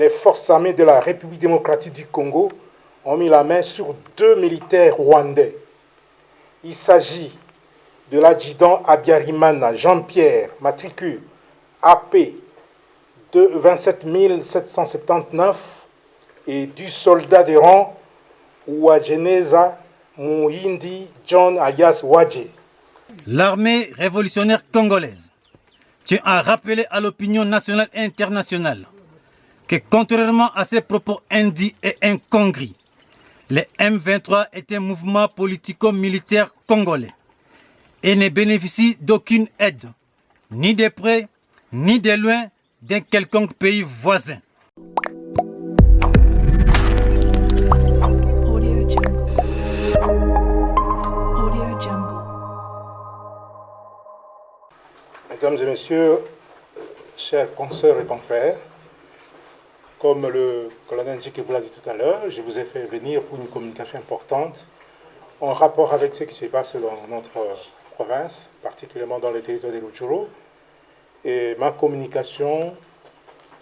les forces armées de la République démocratique du Congo ont mis la main sur 2 militaires rwandais. Il s'agit de l'adjudant Habyarimana Jean-Pierre, matricule AP de 27 779, et du soldat de rang Uwajeneza Muhindi John alias Wadje. L'armée révolutionnaire congolaise tient à rappeler à l'opinion nationale et internationale que, contrairement à ses propos indits et incongrus, le M23 est un mouvement politico-militaire congolais et ne bénéficie d'aucune aide, ni de près, ni de loin, d'un quelconque pays voisin. Mesdames et messieurs, chers consoeurs et confrères, comme le colonel Njike vous l'a dit tout à l'heure, je vous ai fait venir pour une communication importante en rapport avec ce qui se passe dans notre province, particulièrement dans le territoire de Rutshuru. Et ma communication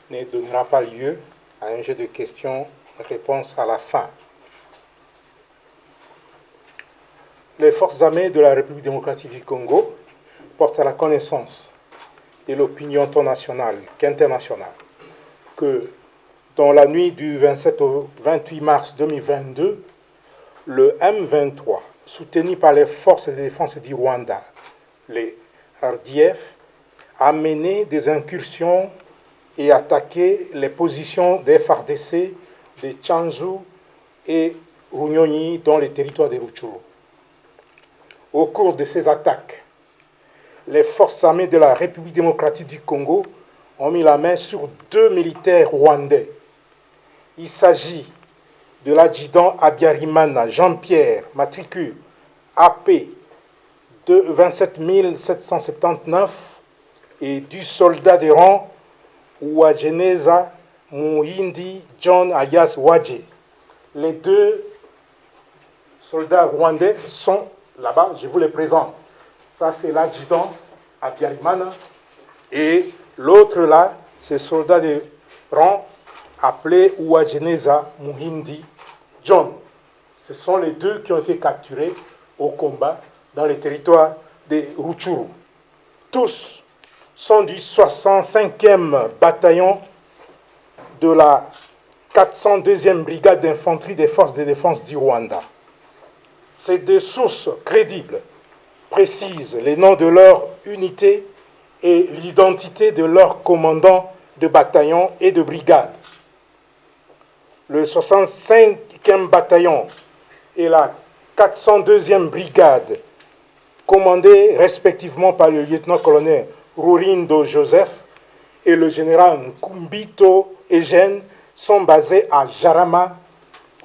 ne donnera pas lieu à un jeu de questions-réponses à la fin. Les forces armées de la République démocratique du Congo portent à la connaissance de l'opinion tant nationale qu'internationale que dans la nuit du 27 au 28 mars 2022, le M23, soutenu par les forces de défense du Rwanda, les RDF, a mené des incursions et attaqué les positions des FARDC de Tchanzu et Runyonyi dans les territoires de Rutshuru. Au cours de ces attaques, les forces armées de la République démocratique du Congo ont mis la main sur 2 militaires rwandais. Il s'agit de l'adjudant Habyarimana Jean-Pierre, matricule AP de 27 779, et du soldat de rang Uwajeneza Muhindi John alias Wadje. Les 2 soldats rwandais sont là-bas, je vous les présente. Ça, c'est l'adjudant Habyarimana. Et l'autre là, c'est le soldat de rang appelé Uwajeneza Muhindi John. Ce sont les 2 qui ont été capturés au combat dans les territoires de Rutshuru. Tous sont du 65e bataillon de la 402e brigade d'infanterie des forces de défense du Rwanda. Ces 2 sources crédibles précisent les noms de leur unité et l'identité de leurs commandants de bataillon et de brigade. Le 65e bataillon et la 402e brigade, commandés respectivement par le lieutenant-colonel Rurindo Joseph et le général Nkumbito Eugène, sont basés à Jarama,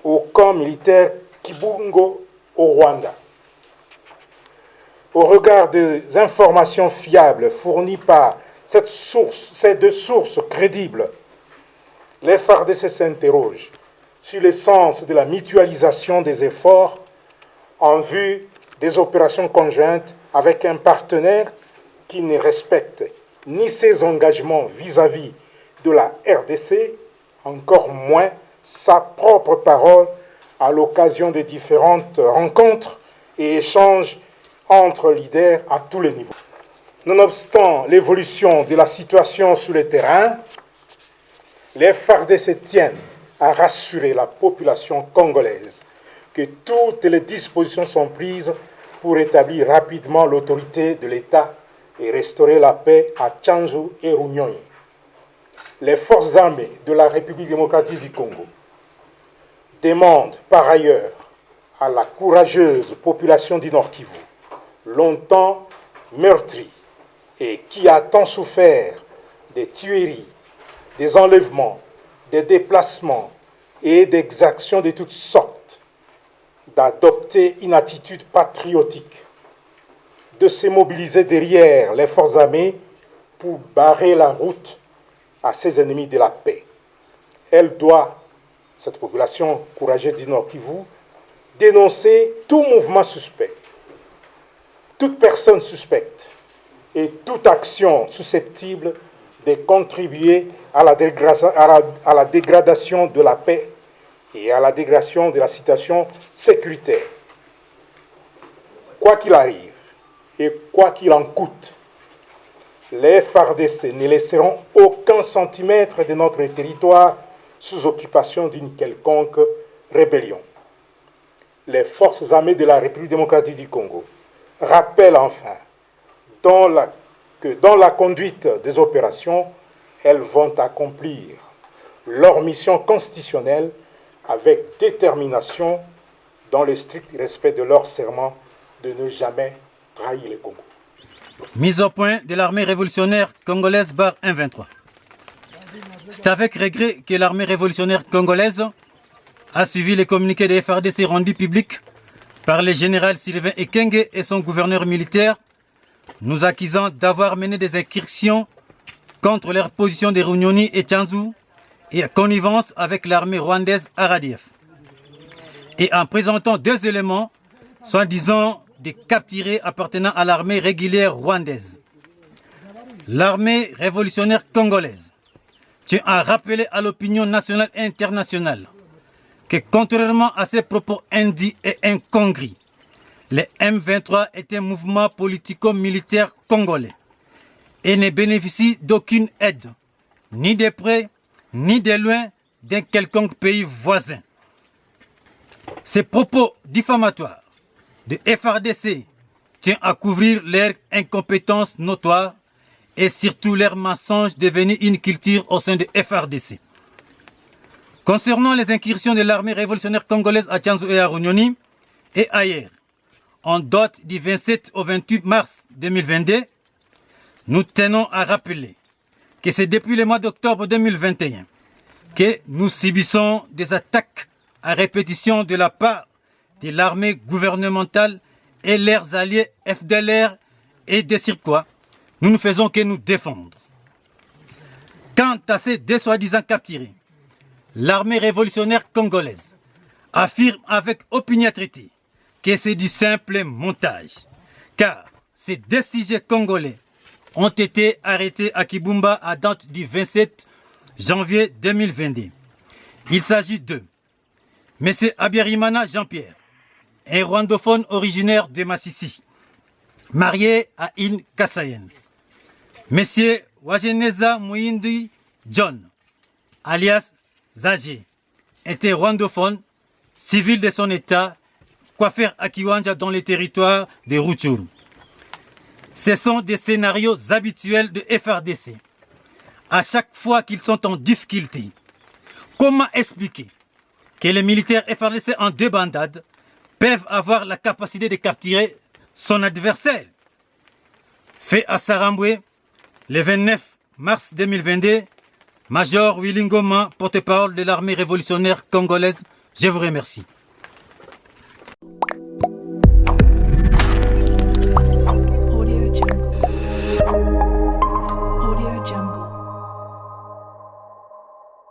au camp militaire Kibungo, au Rwanda. Au regard des informations fiables fournies par ces 2 sources crédibles, les FARDC s'interrogent sur le sens de la mutualisation des efforts en vue des opérations conjointes avec un partenaire qui ne respecte ni ses engagements vis-à-vis de la RDC, encore moins sa propre parole à l'occasion des différentes rencontres et échanges entre leaders à tous les niveaux. Nonobstant l'évolution de la situation sur le terrain, les FARDC tiennent à rassurer la population congolaise que toutes les dispositions sont prises pour établir rapidement l'autorité de l'État et restaurer la paix à Tchanzu et Runyonyi. Les forces armées de la République démocratique du Congo demandent par ailleurs à la courageuse population du Nord Kivu, longtemps meurtrie et qui a tant souffert des tueries, des enlèvements, des déplacements et d'exactions de toutes sortes, d'adopter une attitude patriotique, de se mobiliser derrière les forces armées pour barrer la route à ses ennemis de la paix. Elle doit, cette population courageuse du Nord Kivu, dénoncer tout mouvement suspect, toute personne suspecte et toute action susceptible de contribuer à la dégradation de la paix et à la dégradation de la situation sécuritaire. Quoi qu'il arrive et quoi qu'il en coûte, les FARDC ne laisseront aucun centimètre de notre territoire sous occupation d'une quelconque rébellion. Les forces armées de la République démocratique du Congo rappellent enfin que dans la conduite des opérations, elles vont accomplir leur mission constitutionnelle avec détermination dans le strict respect de leur serment de ne jamais trahir le Congo. Mise au point de l'armée révolutionnaire congolaise barre 1-23. C'est avec regret que l'armée révolutionnaire congolaise a suivi les communiqués des FARDC rendus publics par le général Sylvain Ekenge et son gouverneur militaire, nous accusant d'avoir mené des incursions contre leur position de Runyoni et Tchanzu et à connivence avec l'armée rwandaise RDF. Et en présentant deux éléments, soi-disant des capturés appartenant à l'armée régulière rwandaise. L'armée révolutionnaire congolaise tient à rappeler à l'opinion nationale et internationale que contrairement à ces propos indits et incongrus, les M23 est un mouvement politico-militaire congolais et ne bénéficie d'aucune aide, ni de près, ni de loin, d'un quelconque pays voisin. Ces propos diffamatoires de FARDC tiennent à couvrir leur incompétence notoire et surtout leur mensonge devenu une culture au sein de FARDC. Concernant les incursions de l'armée révolutionnaire congolaise à Tchanzu et à Runyoni et ailleurs, en date du 27 au 28 mars 2022, nous tenons à rappeler que c'est depuis le mois d'octobre 2021 que nous subissons des attaques à répétition de la part de l'armée gouvernementale et leurs alliés FDLR et des Cirquois. Nous ne faisons que nous défendre. Quant à ces deux soi-disant capturés, l'armée révolutionnaire congolaise affirme avec opiniâtreté que c'est du simple montage, car ces deux sujets congolais ont été arrêtés à Kibumba à date du 27 janvier 2022. Il s'agit de M. Abiyarimana Jean-Pierre, un rwandophone originaire de Massissi, marié à une Kassayenne. M. Wageneza Mouindi John, alias Zagé, était rwandophone, civil de son état, coiffeur à Kiwanja dans les territoires de Rutshuru. Ce sont des scénarios habituels de FARDC. À chaque fois qu'ils sont en difficulté, comment expliquer que les militaires FARDC en débandade peuvent avoir la capacité de capturer son adversaire? Fait à Saramboué, le 29 mars 2022, Major Willy Ngoma, porte-parole de l'armée révolutionnaire congolaise, je vous remercie.